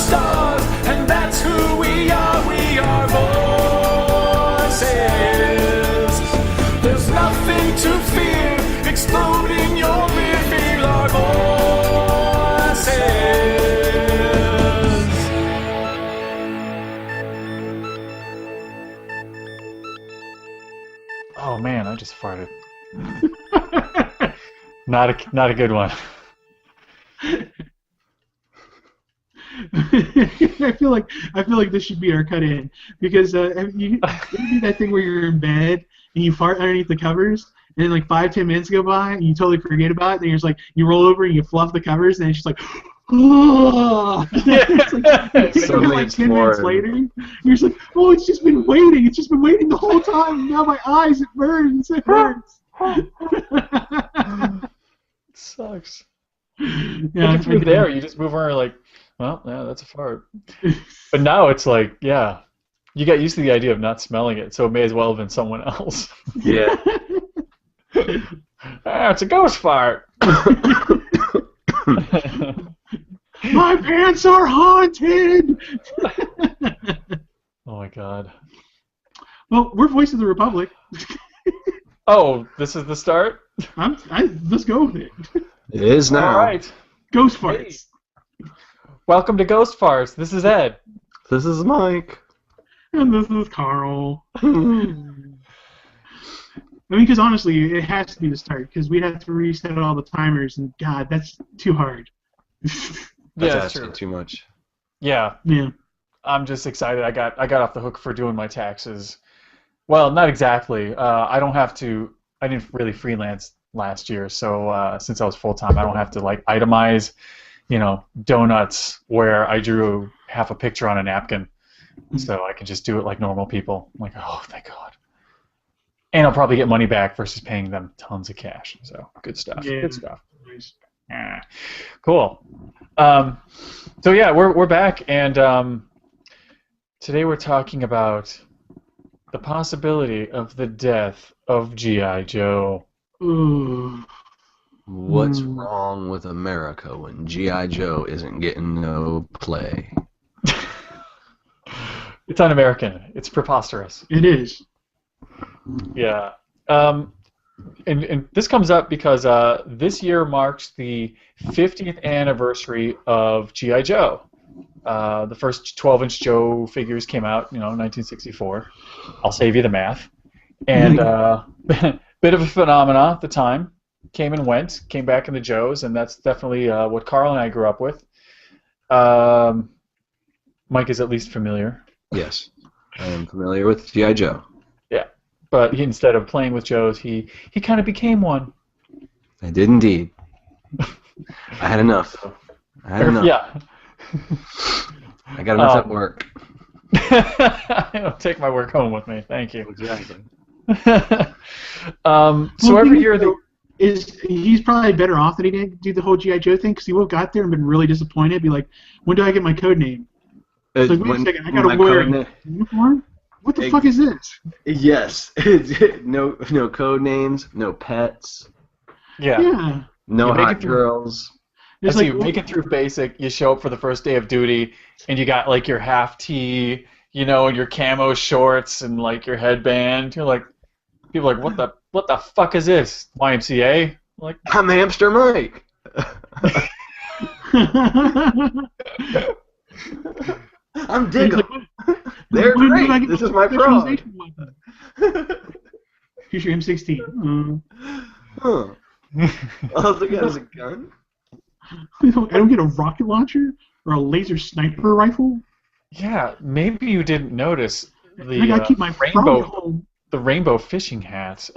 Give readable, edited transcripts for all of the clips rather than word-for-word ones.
stars, and that's who we are. We are voices. There's nothing to fear. Explode in your rear. Feel our voices. Oh man, I just farted. Not a good one. I feel like this should be our cut in because you do that thing where you're in bed and you fart underneath the covers and then like 5-10 minutes go by and you totally forget about it and you're just like you roll over and you fluff the covers and it's just like oh. It's like 10 minutes later you're just like oh it's just been waiting the whole time and now my eyes it burns it hurts. It sucks. Yeah, if you're there, you just move over like, well, yeah, that's a fart. But now it's like, yeah, you got used to the idea of not smelling it, so it may as well have been someone else. Yeah. It's a ghost fart. My pants are haunted. Oh my god. Well, we're Voice of the Republic. Oh, this is the start? Let's go with it. It is now. All right. Ghost farts. Hey. Welcome to Ghost Farts. This is Ed. This is Mike. And this is Carl. I mean, because honestly, it has to be the start, because we'd have to reset all the timers, and God, that's too hard. That's Yeah, asking true. too much. Yeah. Yeah. I'm just excited. I got off the hook for doing my taxes. Well, not exactly. I don't have to. I didn't really freelance last year, so since I was full time, I don't have to like itemize, donuts where I drew half a picture on a napkin. So I can just do it like normal people. I'm like, oh, thank God. And I'll probably get money back versus paying them tons of cash. So good stuff. Yeah. Good stuff. Cool. So yeah, we're back, and today we're talking about the possibility of the death of G.I. Joe. Ooh. What's wrong with America when G.I. Joe isn't getting no play? It's un-American. It's preposterous. It is. Yeah. And this comes up because this year marks the 50th anniversary of G.I. Joe. The first 12-inch Joe figures came out, in 1964. I'll save you the math. And bit of a phenomenon at the time. Came and went, came back in the Joes, and that's definitely what Carl and I grew up with. Mike is at least familiar. Yes, I am familiar with G.I. Joe. Yeah, but instead of playing with Joes, he kind of became one. I did indeed. I had enough. Yeah. I got enough at work. I'll take my work home with me. Thank you. Exactly. So every year he's probably better off that he didn't do the whole G.I. Joe thing, because he would have got there and been really disappointed. Be like, when do I get my code name? It's like, wait a second, I gotta wear a uniform? What the fuck is this? Yes. No code names, no pets, yeah. no hot girls. So you make it through basic, you show up for the first day of duty, and you got like your half tee, and your camo shorts and like your headband. You're like, people are like, what the fuck is this? YMCA? Like, I'm Hamster Mike. I'm Diggle. They're great. This is my frog. Here's your M16. Huh. Oh, the guy's a gun? I don't get a rocket launcher or a laser sniper rifle. Yeah, maybe you didn't notice I gotta keep my rainbow fishing hat.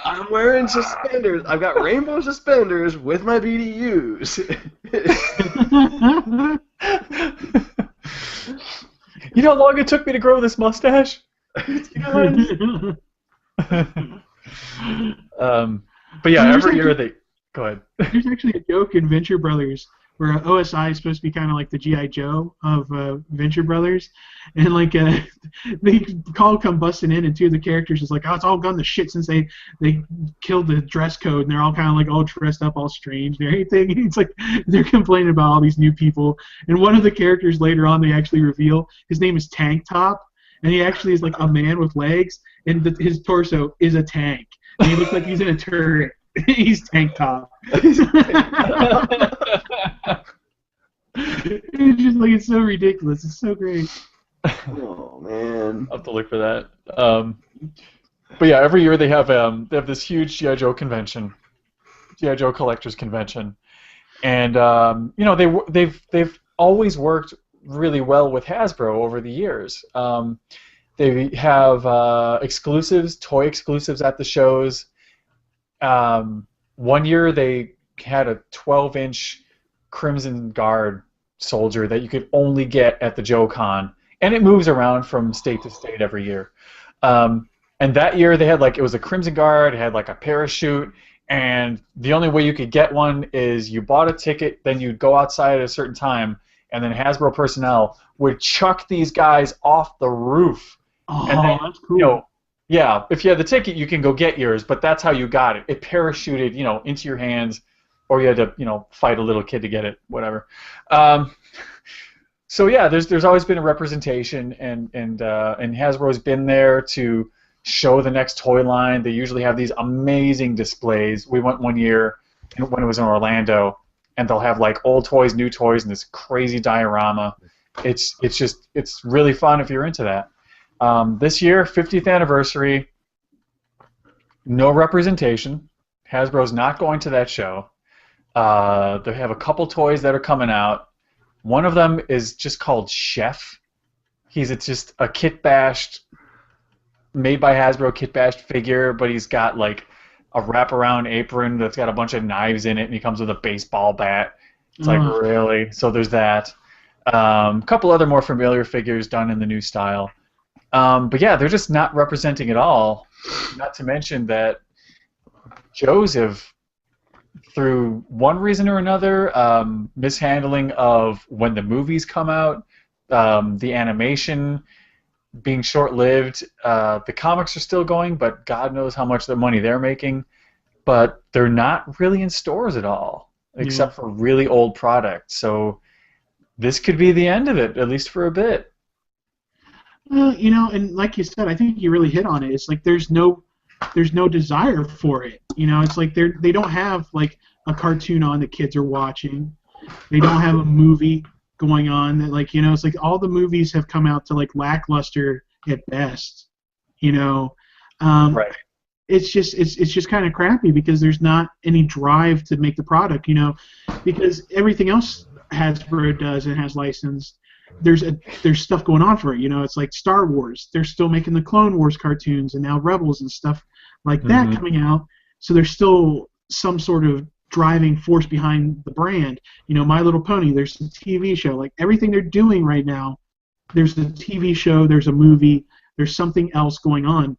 I'm wearing suspenders. I've got rainbow suspenders with my BDUs. You know how long it took me to grow this mustache? But yeah, every year they... Go ahead. There's actually a joke in Venture Brothers where OSI is supposed to be kind of like the GI Joe of Venture Brothers, and like they come busting in, and two of the characters is like, oh, it's all gone to shit since they killed the dress code, and they're all kind of like all dressed up, all strange and everything. And it's like they're complaining about all these new people, and one of the characters later on they actually reveal his name is Tank Top, and he actually is like a man with legs, and his torso is a tank, and he looks like he's in a turret. He's Tank Top. It's just like, it's so ridiculous. It's so great. Oh man, I'll have to look for that. But yeah, every year they have this huge GI Joe convention, GI Joe collectors convention, and you know they've always worked really well with Hasbro over the years. They have exclusives, toy exclusives at the shows. One year they had a 12-inch Crimson Guard soldier that you could only get at the JoeCon, and it moves around from state to state every year. And that year they had it was a Crimson Guard, it had like a parachute, and the only way you could get one is you bought a ticket, then you'd go outside at a certain time, and then Hasbro personnel would chuck these guys off the roof. Oh, and then, that's cool. You know, yeah, if you had the ticket, you can go get yours, but that's how you got it. It parachuted, into your hands, or you had to, fight a little kid to get it, whatever. So yeah, there's always been a representation, and Hasbro's been there to show the next toy line. They usually have these amazing displays. We went one year when it was in Orlando, and they'll have old toys, new toys, and this crazy diorama. It's really fun if you're into that. This year, 50th anniversary, no representation. Hasbro's not going to that show. They have a couple toys that are coming out. One of them is just called Chef. He's just a kit-bashed, made by Hasbro kit-bashed figure, but he's got a wraparound apron that's got a bunch of knives in it, and he comes with a baseball bat. It's really? So there's that. A couple other more familiar figures done in the new style. But yeah, they're just not representing at all. Not to mention that Joe's have, through one reason or another, mishandling of when the movies come out, the animation being short-lived. The comics are still going, but God knows how much the money they're making. But they're not really in stores at all, except for really old products. So this could be the end of it, at least for a bit. Well, and like you said, I think you really hit on it. It's like there's no desire for it. It's like they don't have a cartoon on that kids are watching. They don't have a movie going on that it's like all the movies have come out to lackluster at best. Right. It's just kind of crappy because there's not any drive to make the product. Because everything else Hasbro does and has licensed. There's stuff going on for it. It's like Star Wars. They're still making the Clone Wars cartoons and now Rebels and stuff like that coming out. So there's still some sort of driving force behind the brand. My Little Pony, there's a TV show. Everything they're doing right now, there's a TV show, there's a movie, there's something else going on.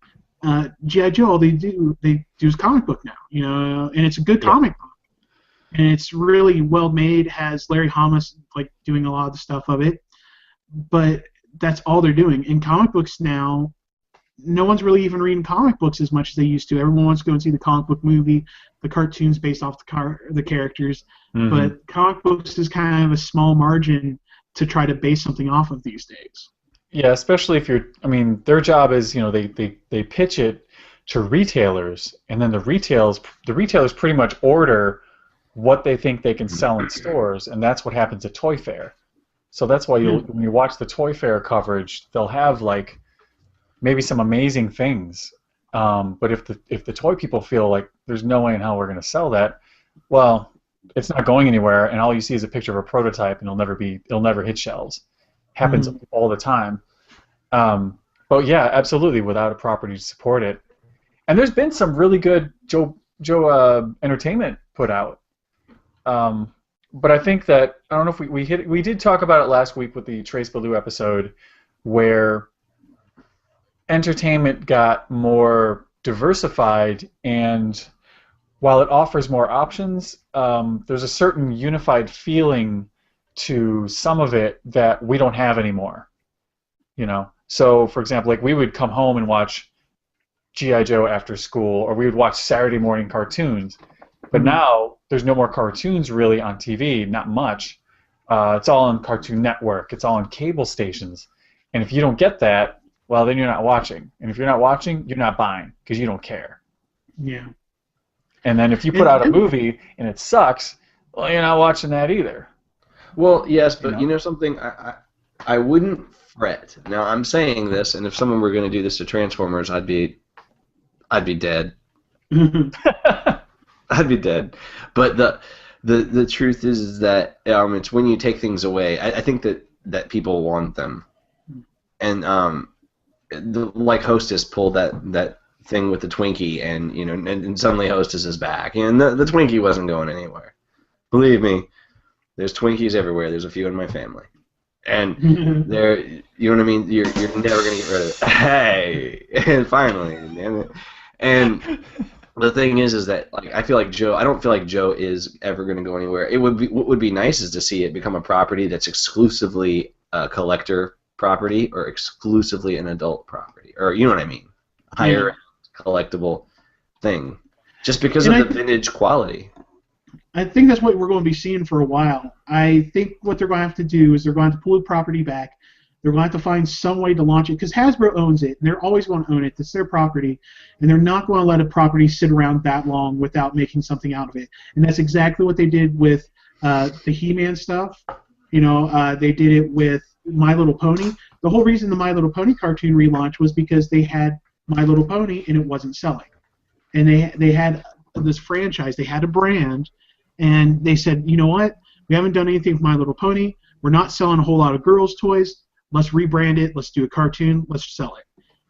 G.I. Joe, all they do is comic book now, and it's a good comic book. And it's really well made, has Larry Hama doing a lot of the stuff of it. But that's all they're doing. In comic books now, no one's really even reading comic books as much as they used to. Everyone wants to go and see the comic book movie, the cartoons based off the characters. Mm-hmm. But comic books is kind of a small margin to try to base something off of these days. Yeah, especially if their job is, they pitch it to retailers, and then the retailers pretty much order what they think they can sell in stores, and that's what happens at Toy Fair. So that's why when you watch the Toy Fair coverage, they'll have maybe some amazing things. But if the toy people feel like there's no way in hell we're going to sell that, well, it's not going anywhere, and all you see is a picture of a prototype, and it'll never hit shelves. Happens all the time. But yeah, absolutely, without a property to support it. And there's been some really good Joe entertainment put out. But I think that, I don't know if we did talk about it last week with the Trace Ballou episode, where entertainment got more diversified, and while it offers more options, there's a certain unified feeling to some of it that we don't have anymore. You know, so for example, like we would come home and watch G.I. Joe after school, or we would watch Saturday morning cartoons. But now there's no more cartoons really on TV, not much. It's all on Cartoon Network. It's all on cable stations. And if you don't get that, well, then you're not watching. And if you're not watching, you're not buying because you don't care. Yeah. And then if you put out a movie and it sucks, well, you're not watching that either. Well, yes, but you know something? I wouldn't fret. Now, I'm saying this, and if someone were going to do this to Transformers, I'd be dead. I'd be dead. But the truth is that it's when you take things away. I think that people want them. And like Hostess pulled that thing with the Twinkie, and and suddenly Hostess is back, and the Twinkie wasn't going anywhere. Believe me, there's Twinkies everywhere. There's a few in my family, and they're, you know what I mean. You're never gonna get rid of it. Hey, and finally, damn it. And the thing is that like I don't feel like Joe is ever gonna go anywhere. What would be nice is to see it become a property that's exclusively a collector property or exclusively an adult property, or you know what I mean, higher collectible thing, just because of the vintage quality. I think that's what we're going to be seeing for a while. I think what they're going to have to do is they're going to pull the property back. They're going to have to find some way to launch it, because Hasbro owns it, and they're always going to own it. It's their property, and they're not going to let a property sit around that long without making something out of it. And that's exactly what they did with the He-Man stuff. They did it with My Little Pony. The whole reason the My Little Pony cartoon relaunch was because they had My Little Pony and it wasn't selling. And they had this franchise, they had a brand, and they said, you know what, we haven't done anything with My Little Pony, we're not selling a whole lot of girls' toys, let's rebrand it, let's do a cartoon, let's sell it.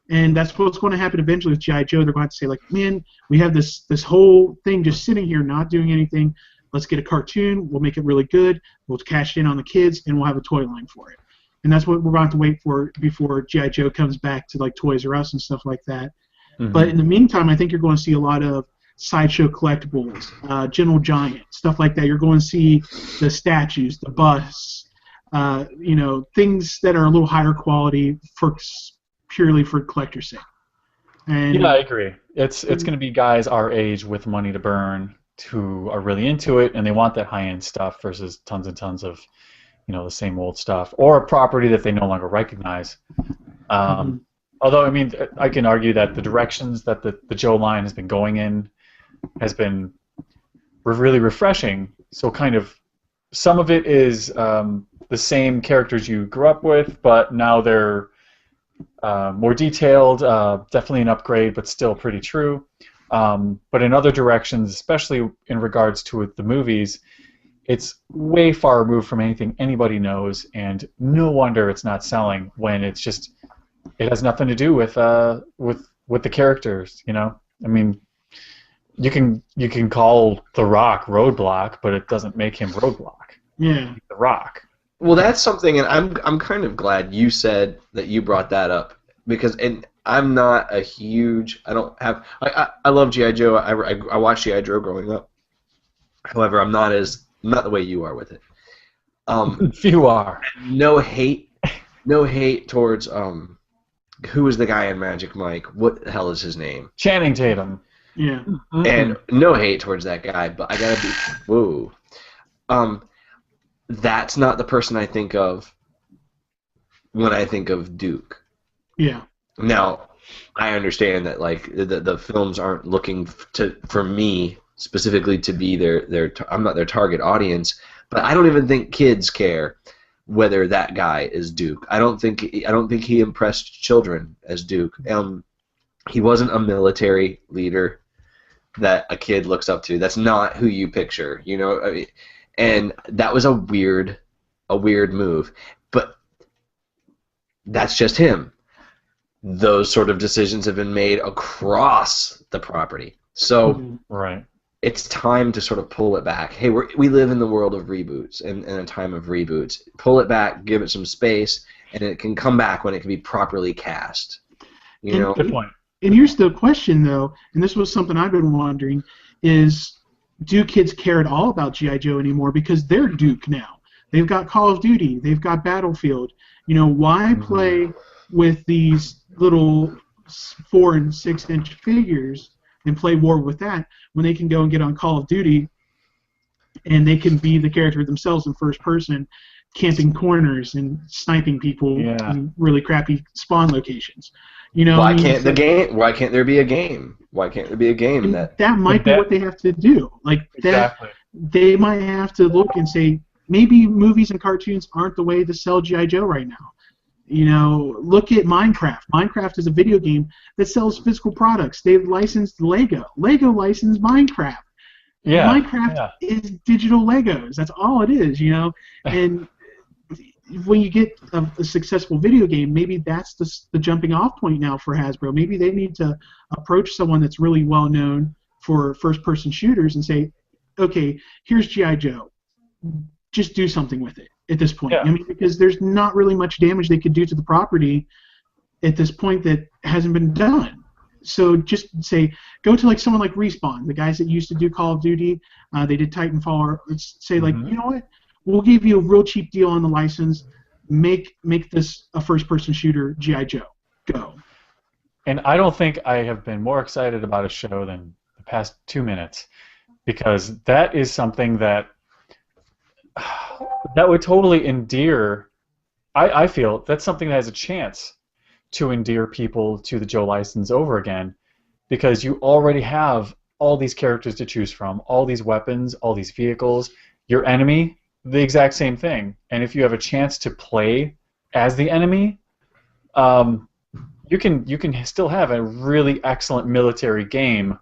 And that's what's going to happen eventually with G.I. Joe. They're going to say, like, man, we have this whole thing just sitting here not doing anything, let's get a cartoon, we'll make it really good, we'll cash in on the kids, and we'll have a toy line for it. And that's what we're going to have to wait for before G.I. Joe comes back to like Toys R Us and stuff like that. Mm-hmm. But in the meantime, I think you're going to see a lot of Sideshow collectibles, Gentle Giant, stuff like that. You're going to see the statues, the busts, things that are a little higher quality purely for collector's sake. And yeah, I agree. It's going to be guys our age with money to burn who are really into it, and they want that high-end stuff versus tons and tons of the same old stuff, or a property that they no longer recognize. Although, I mean, I can argue that the directions that the Joe line has been going in has been really refreshing. So kind of some of it is the same characters you grew up with, but now they're more detailed, definitely an upgrade, but still pretty true. But in other directions, especially in regards to the movies, it's way far removed from anything anybody knows, and no wonder it's not selling when it has nothing to do with the characters. I mean, you can call The Rock Roadblock, but it doesn't make him Roadblock. Yeah, The Rock. Well, that's something, and I'm kind of glad you said that you brought that up, because I'm not a huge. I love G.I. Joe. I watched G.I. Joe growing up. However, I'm not the way you are with it. You are. No hate towards who was the guy in Magic Mike? What the hell is his name? Channing Tatum. Yeah. And no hate towards that guy, but I gotta be whoa. That's not the person I think of when I think of Duke. Yeah. Now, I understand that like the films aren't looking for me specifically to be I'm not their target audience, but I don't even think kids care whether that guy is Duke. I don't think he impressed children as Duke. He wasn't a military leader that a kid looks up to. That's not who you picture, and that was a weird move. But that's just him. Those sort of decisions have been made across the property. So right. It's time to sort of pull it back. Hey, we live in the world of reboots and a time of reboots. Pull it back, give it some space, and it can come back when it can be properly cast. Good point. And here's the question, though, and this was something I've been wondering. is, do kids care at all about G.I. Joe anymore because they're Duke now? They've got Call of Duty. They've got Battlefield. You know, why play with these little 4 and 6 inch figures and play war with that when they can go and get on Call of Duty and they can be the character themselves in first person, camping corners and sniping people in really crappy spawn locations. You know, Why can't there be a game? Why can't there be a game that might be what they have to do? Like exactly. They might have to look and say, maybe movies and cartoons aren't the way to sell G.I. Joe right now. You know, look at Minecraft. Minecraft is a video game that sells physical products. They've licensed Lego. Lego licensed Minecraft. Yeah. Minecraft is digital Legos. That's all it is, you know. And when you get a successful video game, maybe that's the jumping off point now for Hasbro. Maybe they need to approach someone that's really well known for first-person shooters and say, okay, here's G.I. Joe. Just do something with it at this point. Yeah. I mean, because there's not really much damage they could do to the property at this point that hasn't been done. So just say, go to like someone like Respawn, the guys that used to do Call of Duty. They did Titanfall. Or say like, you know what? We'll give you a real cheap deal on the license. Make this a first-person shooter, G.I. Joe. Go. And I don't think I have been more excited about a show than the past 2 minutes, because that is something that would totally endear. I feel that's something that has a chance to endear people to the Joe license over again, because you already have all these characters to choose from, all these weapons, all these vehicles. Your enemy, the exact same thing. And if you have a chance to play as the enemy, you can still have a really excellent military game.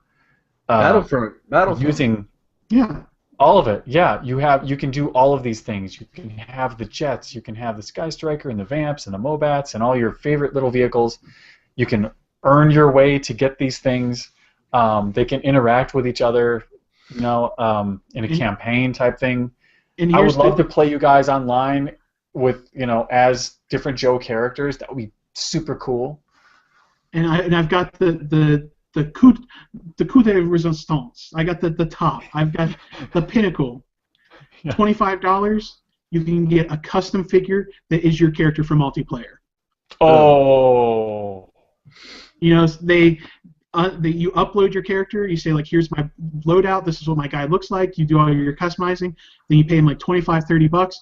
Battlefront. Using all of it. Yeah, you can do all of these things. You can have the jets, you can have the Sky Striker and the Vamps and the Mobats and all your favorite little vehicles. You can earn your way to get these things. They can interact with each other, you know, in a campaign type thing. And I would love to play you guys online with, you know, as different Joe characters. That would be super cool. And I've got the coup de resistance. I got the top. I've got the pinnacle. $25. You can get a custom figure that is your character for multiplayer. Oh. You know, you upload your character. You say like, here's my loadout. This is what my guy looks like. You do all your customizing. Then you pay him like $25-$30.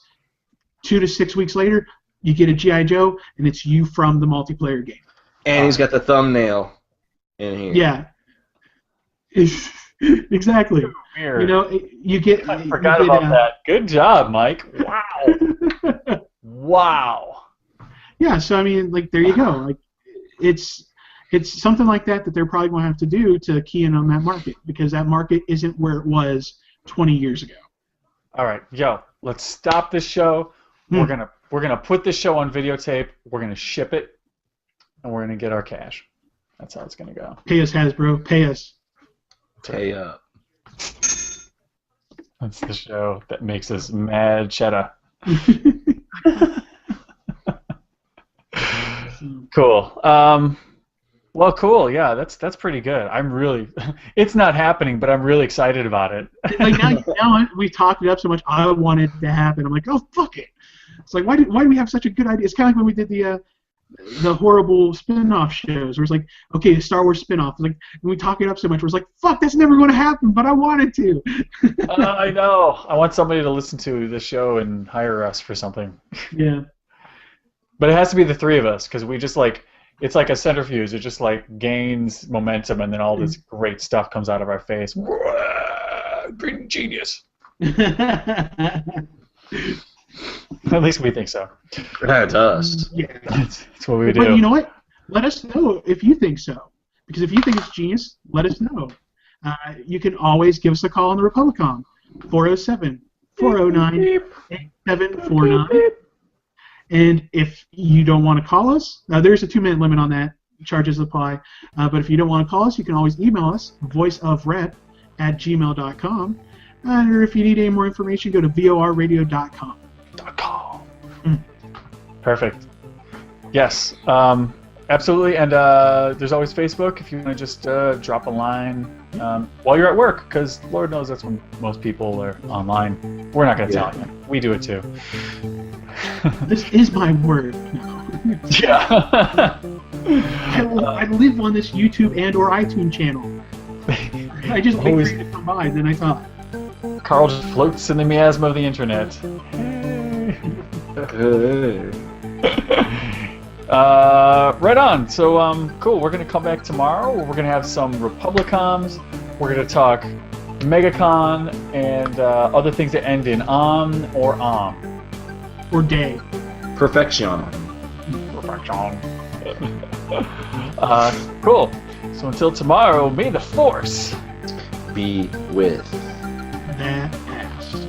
2 to 6 weeks later, you get a G.I. Joe, and it's you from the multiplayer game. And he's got the thumbnail in here. Yeah. Exactly. Weird. You know, you get. I forgot about that. Good job, Mike. Wow. Wow. Yeah. So I mean, like, there you go. Like, it's something like that they're probably going to have to do to key in on that market, because that market isn't where it was 20 years ago. All right, yo, let's stop this show. We're gonna put this show on videotape. We're gonna ship it, and we're gonna get our cash. That's how it's gonna go. Pay us, Hasbro. Pay us. Pay up. That's the show that makes us mad cheddar. Cool. Well, cool. Yeah, that's pretty good. I'm really. It's not happening, but I'm really excited about it. Like now we talked it up so much. I want it to happen. I'm like, oh fuck it. It's like, why do we have such a good idea? It's kind of like when we did the horrible spin-off shows, where it's like, okay, a Star Wars spin-off. Like, when we talk it up so much, where it's like, fuck, that's never going to happen, but I wanted to. I know. I want somebody to listen to the show and hire us for something. Yeah. But it has to be the three of us, because we just like. It's like a centrifuge. It just like gains momentum, and then all this great stuff comes out of our face. Green genius. At least we think so. That's us. Yeah. That's what we do. But you know what? Let us know if you think so. Because if you think it's genius, let us know. You can always give us a call on the Republicom, 407-409-8749. And if you don't want to call us, there's a 2-minute limit on that. Charges apply. But if you don't want to call us, you can always email us, voiceofrep@gmail.com. Or if you need any more information, go to vorradio.com. Perfect. Yes. Absolutely, and there's always Facebook if you want to just drop a line while you're at work, because Lord knows that's when most people are online. We're not going to tell you. We do it too. This is my word. Yeah. I live on this YouTube and or iTunes channel. I just wait Always- for you to come by, then I thought. Carl just floats in the miasma of the internet. Right on. So, cool. We're going to come back tomorrow. We're going to have some Republicons. We're going to talk MegaCon and other things that end in on or on. Or day. Perfection. Perfection. Cool. So until tomorrow, may the Force Be with. That ass.